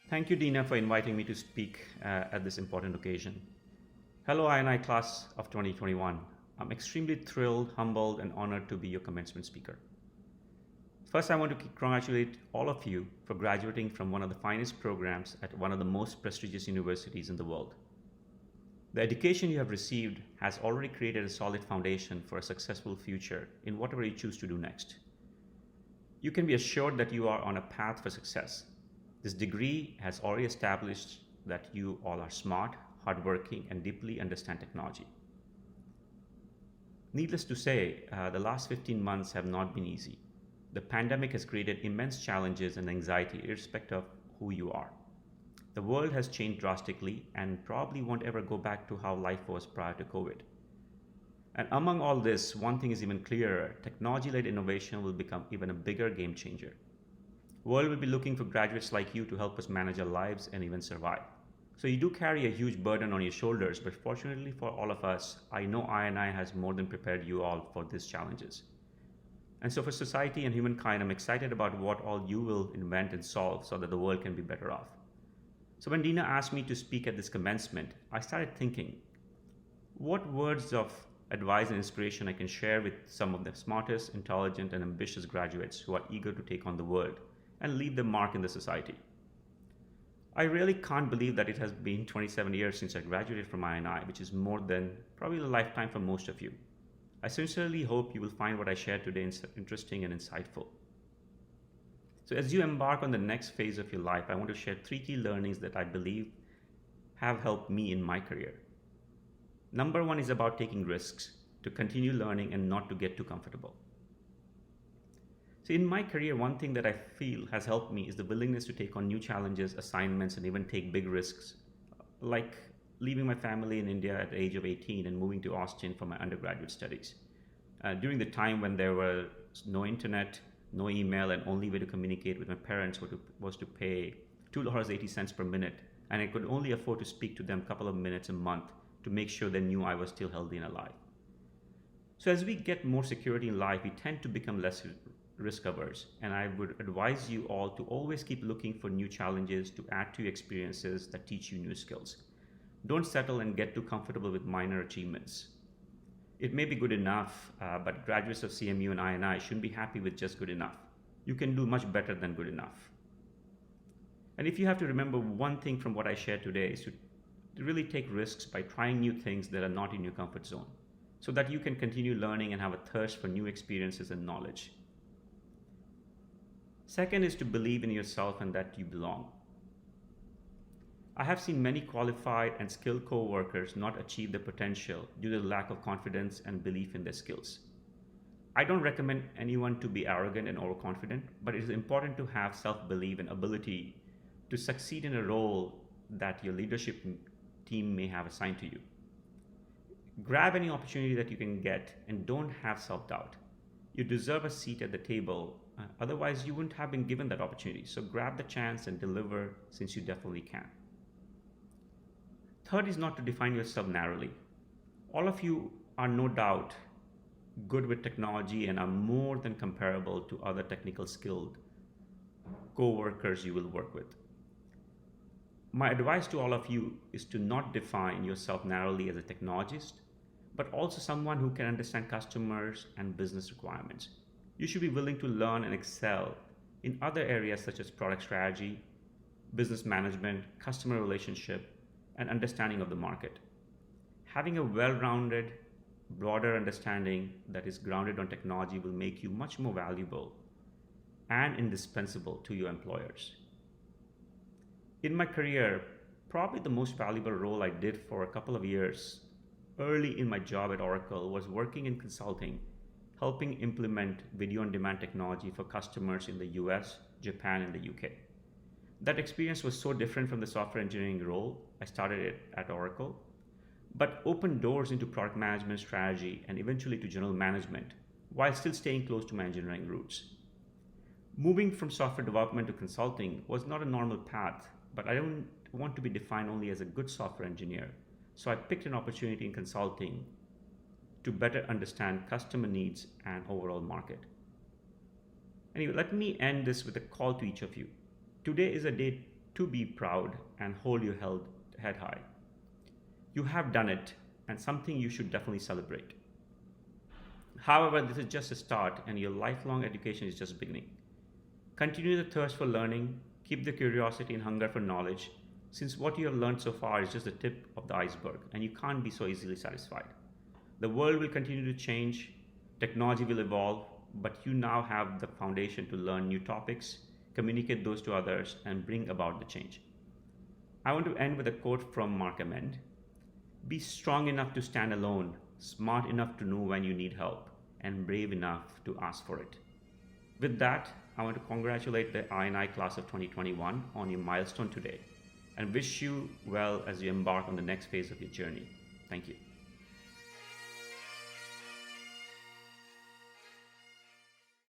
Thank you, Dina, for inviting me to speak at this important occasion. Hello, INI class of 2021. I'm extremely thrilled, humbled, and honored to be your commencement speaker. First, I want to congratulate all of you for graduating from one of the finest programs at one of the most prestigious universities in the world. The education you have received has already created a solid foundation for a successful future in whatever you choose to do next. You can be assured that you are on a path for success. This degree has already established that you all are smart, hardworking, and deeply understand technology. Needless to say, the last 15 months have not been easy. The pandemic has created immense challenges and anxiety, irrespective of who you are. The world has changed drastically and probably won't ever go back to how life was prior to COVID. And among all this, one thing is even clearer: technology led innovation will become even a bigger game changer. The world will be looking for graduates like you to help us manage our lives and even survive. So you do carry a huge burden on your shoulders, but fortunately for all of us, I know INI has more than prepared you all for these challenges. And so for society and humankind, I'm excited about what all you will invent and solve so that the world can be better off. So when Dina asked me to speak at this commencement, I started thinking, what words of advice and inspiration I can share with some of the smartest, intelligent, and ambitious graduates who are eager to take on the world and leave their mark in the society. I really can't believe that it has been 27 years since I graduated from INI, which is more than probably a lifetime for most of you. I sincerely hope you will find what I share today interesting and insightful. So, as you embark on the next phase of your life, I want to share three key learnings that I believe have helped me in my career. Number one is about taking risks, to continue learning and not to get too comfortable. So, in my career, one thing that I feel has helped me is the willingness to take on new challenges, assignments, and even take big risks, like leaving my family in India at the age of 18 and moving to Austin for my undergraduate studies. During the time when there was no internet, no email, and only way to communicate with my parents was to pay $2.80 per minute, and I could only afford to speak to them a couple of minutes a month to make sure they knew I was still healthy and alive. So as we get more security in life, we tend to become less risk averse, and I would advise you all to always keep looking for new challenges to add to your experiences that teach you new skills. Don't settle and get too comfortable with minor achievements. It may be good enough, but graduates of CMU and INI shouldn't be happy with just good enough. You can do much better than good enough. And if you have to remember one thing from what I shared today, is to really take risks by trying new things that are not in your comfort zone, so that you can continue learning and have a thirst for new experiences and knowledge. Second is to believe in yourself and that you belong. I have seen many qualified and skilled co-workers not achieve their potential due to the lack of confidence and belief in their skills. I don't recommend anyone to be arrogant and overconfident, but it is important to have self-belief and ability to succeed in a role that your leadership team may have assigned to you. Grab any opportunity that you can get and don't have self-doubt. You deserve a seat at the table, otherwise you wouldn't have been given that opportunity. So grab the chance and deliver, since you definitely can. Third is not to define yourself narrowly. All of you are no doubt good with technology and are more than comparable to other technical skilled co-workers you will work with. My advice to all of you is to not define yourself narrowly as a technologist, but also someone who can understand customers and business requirements. You should be willing to learn and excel in other areas such as product strategy, business management, customer relationship, and understanding of the market. Having a well-rounded, broader understanding that is grounded on technology will make you much more valuable and indispensable to your employers. In my career, probably the most valuable role I did for a couple of years early in my job at Oracle was working in consulting, helping implement video on demand technology for customers in the US, Japan, and the UK. That experience was so different from the software engineering role I started it at Oracle, but opened doors into product management strategy and eventually to general management, while still staying close to my engineering roots. Moving from software development to consulting was not a normal path, but I don't want to be defined only as a good software engineer. So I picked an opportunity in consulting to better understand customer needs and overall market. Anyway, let me end this with a call to each of you. Today is a day to be proud and hold your head high. You have done it, and something you should definitely celebrate. However, this is just a start, and your lifelong education is just beginning. Continue the thirst for learning, keep the curiosity and hunger for knowledge, since what you have learned so far is just the tip of the iceberg, and you can't be so easily satisfied. The world will continue to change, technology will evolve, but you now have the foundation to learn new topics, communicate those to others, and bring about the change. I want to end with a quote from Mark Ament. Be strong enough to stand alone, smart enough to know when you need help, and brave enough to ask for it. With that, I want to congratulate the I&I class of 2021 on your milestone today and wish you well as you embark on the next phase of your journey. Thank you.